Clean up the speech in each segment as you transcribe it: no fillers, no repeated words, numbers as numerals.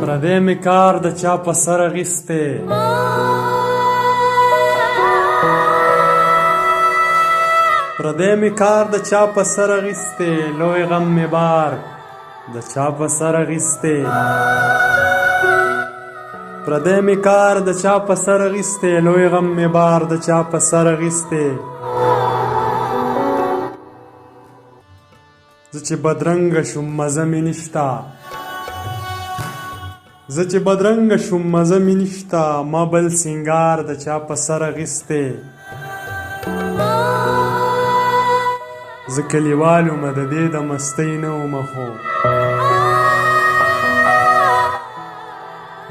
پردی می کار د چا په سر اخیستی پردی می کار د چا په سر اخیستی لوی غم می بار د چا په سر اخیستی پردی می کار د چا په سر اخیستی لوی غم می بار د چا په سر اخیستی زه چې بدرنګه شوم مزه مې نشته زه چې بدرنګه شوم مزه مې نشته ما بل سینګار د چا په سر اخیستی زه کلیوال ومه د دې د مستۍ نه ومه خو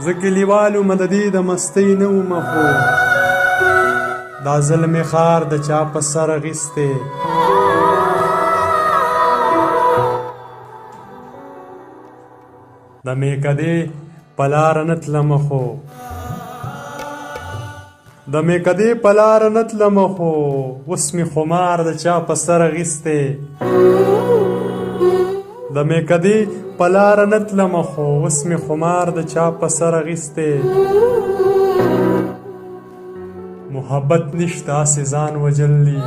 زه کلیوال ومه د دې د مستۍ نه ومه خو دا ظلمې ښار د چا په سر اخیستی د میکدې په لاره نه تلمه خو د میکدې په لاره نه تلمه خو اوس مې خمار د چا په سر اخیستی د میکدې په لاره نه تلمه خو اوس مې خمار د چا په سر اخیستی محبت نشته هسې ځان وجل دي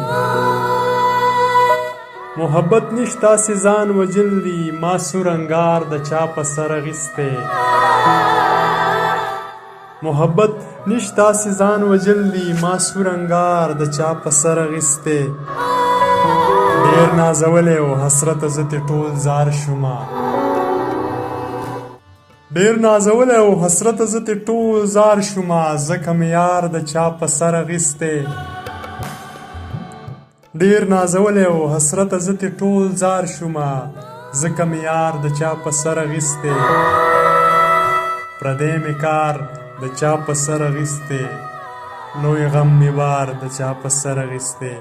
محبت نشته هسې ځان وجل دي ما سور انګار د چا په سر اخیستی محبت نشته هسې ځان وجل دي ما سور انګار د چا په سر اخیستی ډېر نازولی و حسرته زه ترې ټول زار شومه ډېر نازولی و حسرته زه ترې ټول زار شومه ځکه مې یار د چا په سر اخیستی ډېر نازولی و حسرته زه ترې ټول زار شومه ځکه مې یار د چا په سر اخیستی پردی مې کار د چا په سر اخیستی لوی غم مې بار د چا په سر اخیستی